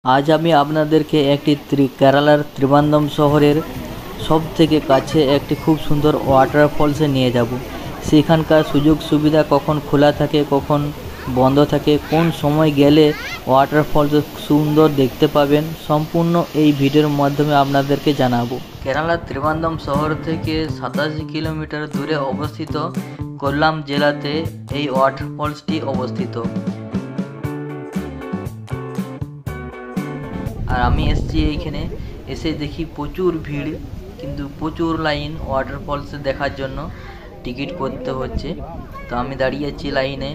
আজ আমি আপনাদেরকে একটি কেরালার ত্রিবান্ধম শহরের সবথেকে কাছে একটি খুব সুন্দর ওয়াটারফলসে নিয়ে যাব। সেখানকার সুযোগ সুবিধা, কখন খোলা থাকে কখন বন্ধ থাকে, কোন সময় গেলে ওয়াটারফলস সুন্দর দেখতে পাবেন, সম্পূর্ণ এই ভিডিওর মাধ্যমে আপনাদেরকে জানাবো। কেরালার ত্রিবান্ধম শহর থেকে 87 কিলোমিটার দূরে অবস্থিত কোল্লাম জেলাতে এই ওয়াটারফলসটি অবস্থিত। আর আমি এসেছি এইখানে, এসে দেখি প্রচুর ভিড়, কিন্তু প্রচুর লাইন ওয়াটারফলসে দেখার জন্য টিকিট করতে হচ্ছে। তো আমি দাঁড়িয়ে আছি লাইনে,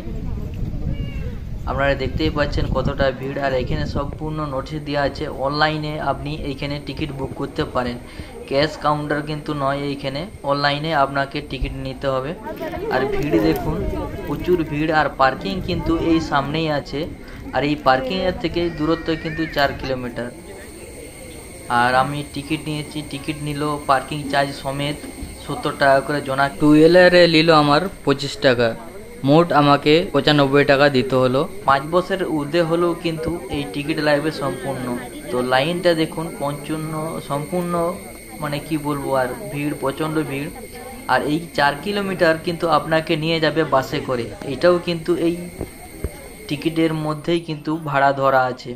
আপনারা দেখতেই পাচ্ছেন কতটা ভিড়। আর এখানে সম্পূর্ণ নোটিশ দেওয়া আছে, অনলাইনে আপনি এইখানে টিকিট বুক করতে পারেন, ক্যাশ কাউন্টার কিন্তু নয়, এইখানে অনলাইনে আপনাকে টিকিট নিতে হবে। আর ভিড় দেখুন, প্রচুর ভিড়। আর পার্কিং কিন্তু এই সামনেই আছে, আর এই পার্কিংয়ের থেকে দূরত্ব কিন্তু 4 কিলোমিটার। আর আমি টিকিট নিয়েছি, টিকিট নিল পার্কিং চার্জ সমেত 70 টাকা করে জনা। 2 হুইলারে নিল আমার 25 টাকা, মোট আমাকে 95 টাকা দিতে হলো। 5 বছরের ঊর্ধ্বে হলেও কিন্তু এই টিকিট লাগবে সম্পূর্ণ। তো লাইনটা দেখুন সম্পূর্ণ, মানে কি বলবো, আর ভিড়, প্রচণ্ড ভিড়। আর এই 4 কিলোমিটার কিন্তু আপনাকে নিয়ে যাবে বাসে করে, এটাও কিন্তু এই টিকিটের মধ্যেই কিন্তু ভাড়া ধরা আছে।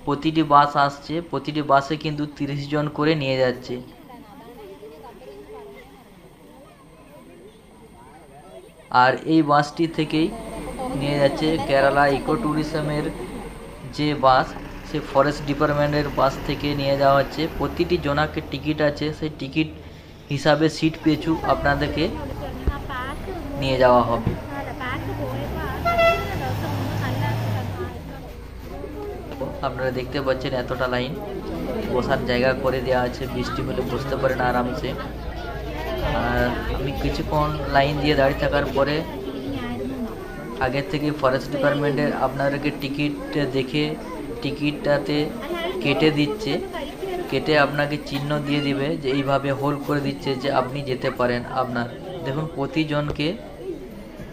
প্রতিটি বাস আসছে, প্রতিটি বাসে কিন্তু 30 জন করে নিয়ে যাচ্ছে। আর এই বাসটি থেকেই নিয়ে যাচ্ছে কেরালা ইকো ট্যুরিজমের যে বাস, সে ফরেস্ট ডিপার্টমেন্টের বাস থেকে নিয়ে যাওয়া হচ্ছে। প্রতিটি জনাকে টিকিট আছে, সেই টিকিট হিসাবে সিট পিছু আপনাদেরকে নিয়ে যাওয়া হবে। আপনারা দেখতে পাচ্ছেন এতটা লাইন, বসার জায়গা করে দেওয়া আছে, বৃষ্টি হলে বসতে পারেন আরামসে। আর আমি কিছুক্ষণ লাইন দিয়ে দাঁড়িয়ে থাকার পরে আগের থেকে ফরেস্ট ডিপার্টমেন্টের আপনাদেরকে টিকিট দেখে টিকিটটাতে কেটে দিচ্ছে, কেটে আপনাকে চিহ্ন দিয়ে দিবে, যে এইভাবে হোল্ড করে দিচ্ছে যে আপনি যেতে পারেন। আপনার দেখুন প্রতিজনকে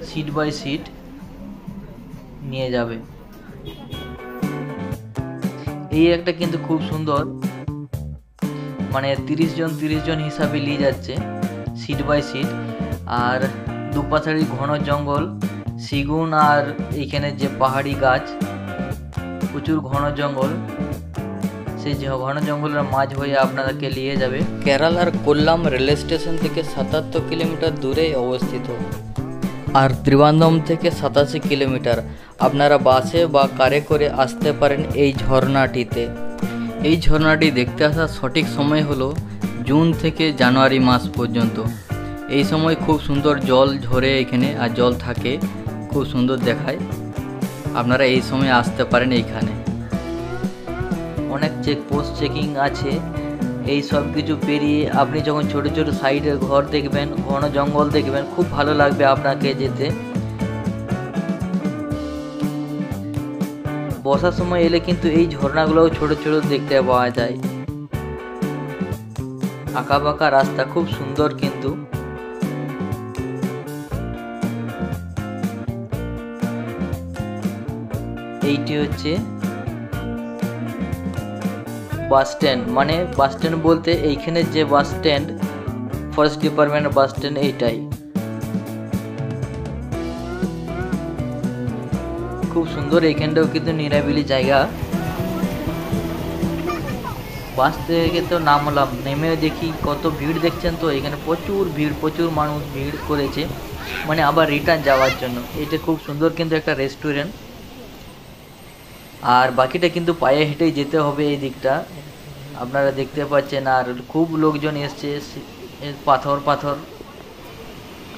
সিট বাই সিট নিয়ে যাবে। এই একটা কিন্তু খুব সুন্দর, মানে 30 জন হিসাবে নিয়ে যাচ্ছে সিট বাই সিট। আর দুপাশারি ঘন জঙ্গল, সেগুন, আর এইখানে যে পাহাড়ি গাছ, প্রচুর ঘন জঙ্গল, সেই ঘন জঙ্গলের মাঝ হয়ে আপনাদেরকে নিয়ে যাবে। কেরালার কোল্লাম রেল স্টেশন থেকে 77 কিলোমিটার দূরে অবস্থিত। আর ত্রিবান্ধম থেকে 87 কিলোমিটার। আপনারা বাসে বা কারে করে আসতে পারেন এই ঝর্ণাটিতে। এই ঝর্ণাটি দেখতে আসার সঠিক সময় হলো জুন থেকে জানুয়ারি মাস পর্যন্ত। এই সময় খুব সুন্দর জল ঝরে এখানে, আর জল থাকে, খুব সুন্দর দেখায়। আপনারা এই সময় আসতে পারেন এইখানে। অনেক চেকপোস্ট চেকিং আছে, এই সব কিছু পেরিয়ে আপনি যখন ছোট ছোট সাইডের ঘর দেখবেন, ঘন জঙ্গল দেখবেন, খুব ভালো লাগবে আপনাকে যেতে। বর্ষার সময় এলে কিন্তু এই ঝর্ণাগুলোও ছোট ছোট দেখতে পাওয়া যায়। আঁকা বাঁকা রাস্তা, খুব সুন্দর কিন্তু। এইটি হচ্ছে বাস স্ট্যান্ড, মানে বাস স্ট্যান্ড বলতে এইখানে যে বাস স্ট্যান্ড, ফরেস্ট ডিপার্টমেন্টের বাস স্ট্যান্ড এইটাই। খুব সুন্দর, এইখানটাও কিন্তু নিরাবিলি জায়গা। বাস থেকে তো নামলাম, নেমে দেখি কত ভিড়, দেখছেন তো এখানে প্রচুর ভিড়, প্রচুর মানুষ ভিড় করেছে, মানে আবার রিটার্ন যাওয়ার জন্য। এটা খুব সুন্দর কিন্তু একটা রেস্টুরেন্ট। আর বাকিটা কিন্তু পায়ে হেঁটেই যেতে হবে এই দিকটা, আপনারা দেখতে পাচ্ছেন। আর খুব লোকজন এসছে, পাথর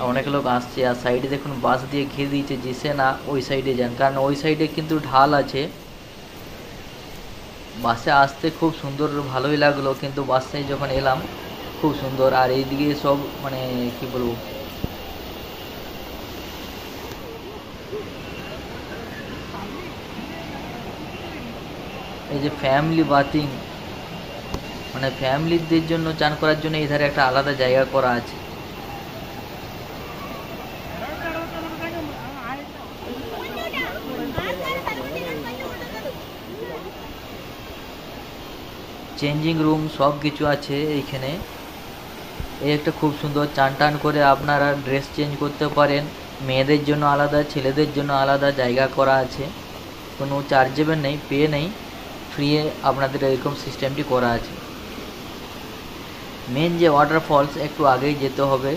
অনেক লোক আসছে। আর সাইডে দেখুন বাস দিয়ে ঘিরে দিয়েছে, যেসে না ওই সাইডে যান, কারণ ওই সাইডে কিন্তু ঢাল আছে। বাসে আসতে খুব সুন্দর, ভালোই লাগলো, কিন্তু বাসে যখন এলাম খুব সুন্দর। আর এইদিকে সব, মানে কি বলবো, এই যে ফ্যামিলি বাথিং, মানে ফ্যামিলিদের জন্য চান করার জন্য এধারে একটা আলাদা জায়গা করা আছে। চেঞ্জিং রুম সব কিছু আছে এইখানে। এই একটা খুব সুন্দর, চান টান করে আপনারা ড্রেস চেঞ্জ করতে পারেন। মেয়েদের জন্য আলাদা, ছেলেদের জন্য আলাদা জায়গা করা আছে। কোনো চার্জেবল নেই, পে নেই, ফ্রি আপনাদের এরকম সিস্টেমটি করা আছে। মেন যে ওয়াটারফলস একটু আগেই যেতে হবে,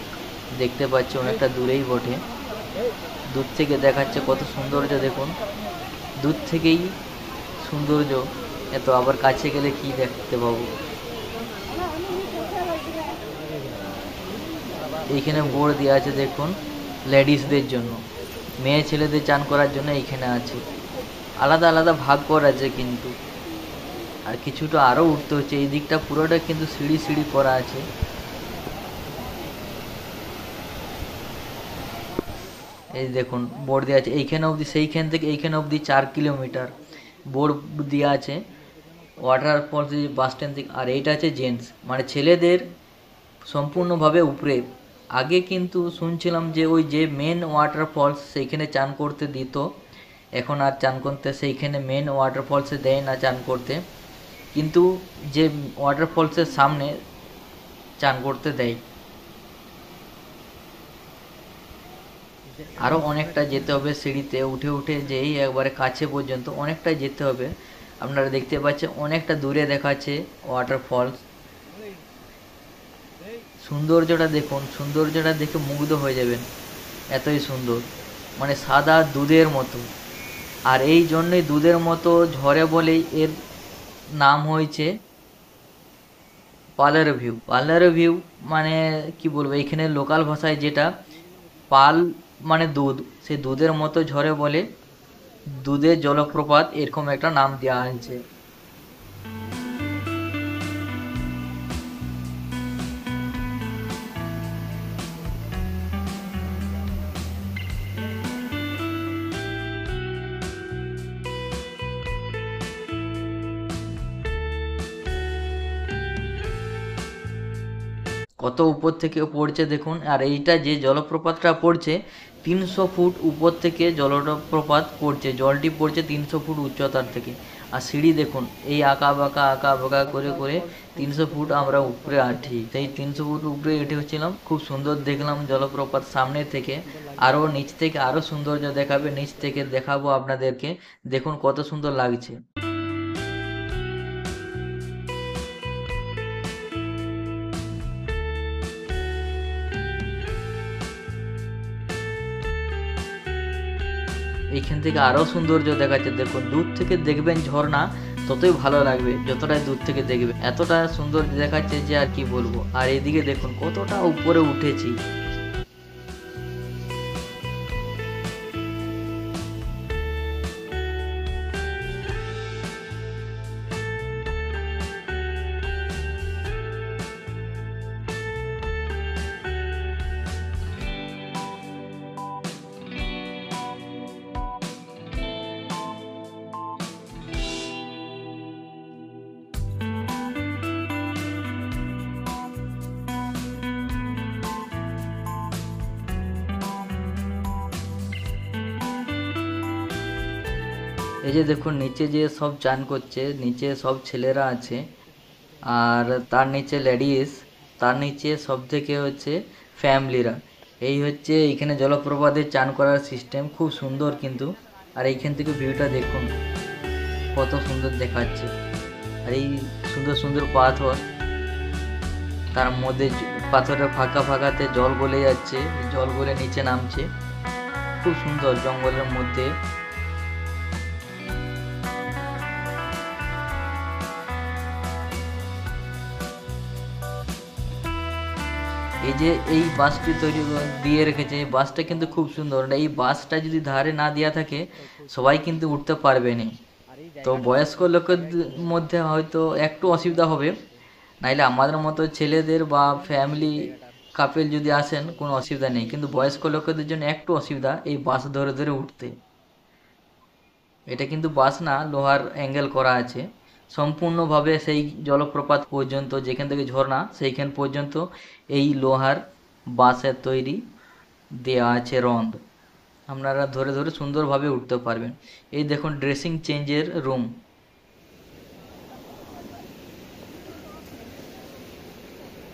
দেখতে পাচ্ছি অনেকটা দূরেই বটে। দূর থেকে দেখাচ্ছে কত সৌন্দর্য, দেখুন দূর থেকেই সৌন্দর্য এত, আবার কাছে গেলে কি দেখতে পাবো। এইখানে বোর্ড দেওয়া আছে দেখুন, লেডিসদের জন্য, মেয়ে ছেলেদের চান করার জন্য এইখানে আছে। আলাদা আলাদা ভাগ করা আছে কিন্তু, আর কিছুটা আরও উঠতে হচ্ছে। এই দিকটা পুরোটা কিন্তু সিঁড়ি সিঁড়ি করা আছে। এই দেখুন বোর্ড দেওয়া আছে এইখানে অবধি, সেইখান থেকে এইখানে অবধি 4 কিলোমিটার বোর্ড দেওয়া আছে ওয়াটারফলস বাস স্ট্যান্ড থেকে। আর এইটা আছে জেন্টস, মানে ছেলেদের সম্পূর্ণভাবে উপরে। আগে কিন্তু শুনছিলাম যে ওই যে মেন ওয়াটারফলস সেইখানে চান করতে দিত, এখন আর চান করতে সেইখানে মেন ওয়াটারফলসে দেয় না চান করতে, কিন্তু যে ওয়াটারফলসের সামনে চান করতে দেয়। আরও অনেকটা যেতে হবে, সিঁড়িতে উঠে উঠে যেই একবারে কাছে পর্যন্ত অনেকটা যেতে হবে। আপনারা দেখতে পাচ্ছেন অনেকটা দূরে দেখাচ্ছে ওয়াটারফলস। সৌন্দর্যটা দেখুন, সৌন্দর্যটা দেখে মুগ্ধ হয়ে যাবেন, এতই সুন্দর, মানে সাদা দুধের মতো। আর এই জন্যই দুধের মতো ঝরে বলেই এর নাম হয়েছে পার্লার ভিউ। পার্লার ভিউ মানে কি বলবো, এখানে লোকাল ভাষায় যেটা পাল মানে দুধ, সেই দুধের মতো ঝরে বলে দুধের জলপ্রপাত, এরকম একটা নাম দেওয়া হয়েছে। কত উপর থেকে পড়ছে দেখুন। আর এইটা যে জলপ্রপাতটা পড়ছে 300 ফুট উপর থেকে জলপ্রপাত পড়ছে, জলটি পড়ছে 300 ফুট উচ্চতার থেকে। আর সিঁড়ি দেখুন, এই আঁকা বাঁকা করে করে 300 ফুট আমরা উপরে আঠি। সেই 300 ফুট উপরে উঠে হচ্ছিলাম, খুব সুন্দর দেখলাম জলপ্রপাত সামনে থেকে। আরও নিচ থেকে আরও সৌন্দর্য দেখাবে, নিচ থেকে দেখাবো আপনাদেরকে, দেখুন কত সুন্দর লাগছে। এইখান থেকে আরও সৌন্দর্য দেখাচ্ছে, দেখুন দূর থেকে দেখবেন ঝর্ণা, ততই ভালো লাগবে যতটাই দূর থেকে দেখবে, এতটা সুন্দর দেখাচ্ছে যে আর কি বলবো। আর এদিকে দেখুন কতটা উপরে উঠেছি। এই যে দেখুন নিচে যে সব চান করছে, নিচে সব ছেলেরা আছে, আর তার নিচে লেডিস, তার নিচে সব থেকে হচ্ছে ফ্যামিলিরা। এই হচ্ছে এখানে জলপ্রপাতের চান করার সিস্টেম, খুব সুন্দর কিন্তু। আর এইখান থেকে ভিউটা দেখুন কত সুন্দর দেখাচ্ছে। আর এই সুন্দর সুন্দর পাথর, তার মধ্যে পাথরের ফাঁকা ফাঁকাতে জল গলে যাচ্ছে, জল গলে নিচে নামছে, খুব সুন্দর জঙ্গলের মধ্যে। এই যে এই বাসটি তৈরি দিয়ে রেখেছে, এই বাসটা কিন্তু খুব সুন্দর। এই বাসটা যদি ধারে না দেওয়া থাকে সবাই কিন্তু উঠতে পারবে না। তো বয়স্ক লোকের মধ্যে হয়তো একটু অসুবিধা হবে, নাইলে আমাদের মতো ছেলেদের বা ফ্যামিলি কাপেল যদি আসেন কোনো অসুবিধা নেই, কিন্তু বয়স্ক লোকেদের জন্য একটু অসুবিধা এই বাস ধরে ধরে উঠতে। এটা কিন্তু বাস না, লোহার অ্যাঙ্গেল করা আছে সম্পূর্ণভাবে সেই জলপ্রপাত পর্যন্ত, যেখান থেকে ঝর্ণা সেইখান পর্যন্ত এই লোহার বাঁশের তৈরি দেওয়া আছে রন্দ, আপনারা ধরে ধরে সুন্দরভাবে উঠতে পারবেন। এই দেখুন ড্রেসিং চেঞ্জের রুম,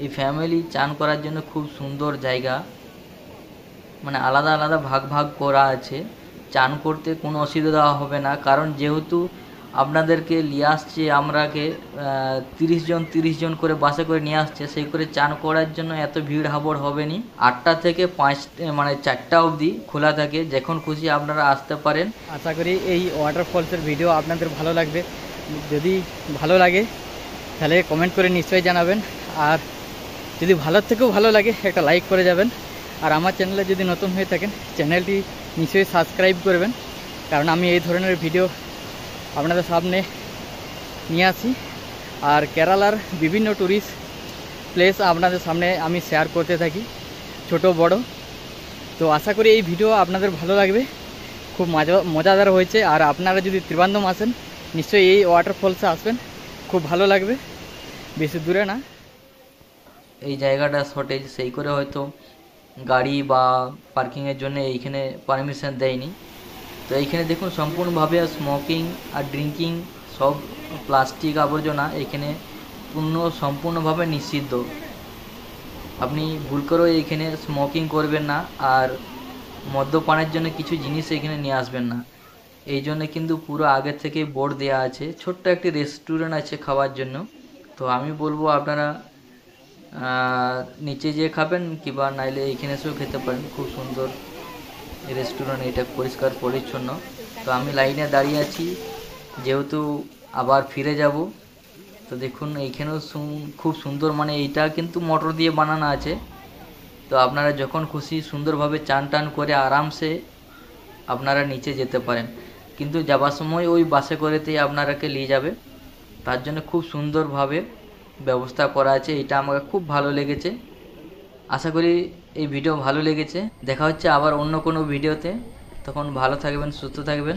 এই ফ্যামিলি চান করার জন্য খুব সুন্দর জায়গা, মানে আলাদা আলাদা ভাগ ভাগ করা আছে। চান করতে কোনো অসুবিধা হবে না, কারণ যেহেতু আপনাদেরকে নিয়ে আসছে আমরাকে 30 জন করে বাসে করে নিয়ে আসছে, সেই করে চান করার জন্য এত ভিড় হাবড় হবে নি। 8টা থেকে 4টা অবধি খোলা থাকে, যখন খুশি আপনারা আসতে পারেন। আশা করি এই ওয়াটারফলসের ভিডিও আপনাদের ভালো লাগবে। যদি ভালো লাগে তাহলে কমেন্ট করে নিশ্চয়ই জানাবেন, আর যদি ভালোর থেকেও ভালো লাগে একটা লাইক করে যাবেন। আর আমার চ্যানেলে যদি নতুন হয়ে থাকেন চ্যানেলটি নিশ্চয়ই সাবস্ক্রাইব করবেন, কারণ আমি এই ধরনের ভিডিও আপনাদের সামনে নিয়ে আসি। আর কেরালার বিভিন্ন ট্যুরিস্ট প্লেস আপনাদের সামনে আমি শেয়ার করতে থাকি, ছোট বড়। তো আশা করি এই ভিডিও আপনাদের ভালো লাগবে, খুব মজাদার হয়েছে। আর আপনারা যদি ত্রিবান্ধম আসেন নিশ্চয়ই এই ওয়াটারফলসে আসবেন, খুব ভালো লাগবে, বেশি দূরে না। এই জায়গাটা শর্টেজ, সেই করে হয়তো গাড়ি বা পার্কিংয়ের জন্য এইখানে পারমিশন দেয়নি। তো এইখানে দেখুন সম্পূর্ণভাবে স্মোকিং আর ড্রিঙ্কিং সব প্লাস্টিক আবর্জনা এখানে সম্পূর্ণভাবে নিষিদ্ধ। আপনি ভুল করেও এইখানে স্মোকিং করবেন না, আর মদ্যপানের জন্য কিছু জিনিস এখানে নিয়ে আসবেন না। এই জন্য কিন্তু পুরো আগে থেকে বোর্ড দেওয়া আছে। ছোট্ট একটি রেস্টুরেন্ট আছে খাওয়ার জন্য। তো আমি বলবো আপনারা নিচে যেয়ে খাবেন, কিংবা নাইলে এইখানে এসেও খেতে পারেন। খুব সুন্দর রেস্টুরেন্ট, এটা পরিষ্কার পরিচ্ছন্ন। তো আমি লাইনে দাঁড়িয়ে আছি, যেহেতু আবার ফিরে যাব। তো দেখুন এইখানেও খুব সুন্দর, মানে এইটা কিন্তু মোটর দিয়ে বানানো আছে। তো আপনারা যখন খুশি সুন্দরভাবে চান টান করে আরামসে আপনারা নিচে যেতে পারেন, কিন্তু যাবার সময় ওই বাসে করেতেই আপনারাকে নিয়ে যাবে। তার জন্য খুব সুন্দরভাবে ব্যবস্থা করা আছে, এটা আমাকে খুব ভালো লেগেছে। আশা করি এই ভিডিও ভালো লেগেছে। দেখা হচ্ছে আবার অন্য কোনো ভিডিওতে, তখন ভালো থাকবেন, সুস্থ থাকবেন।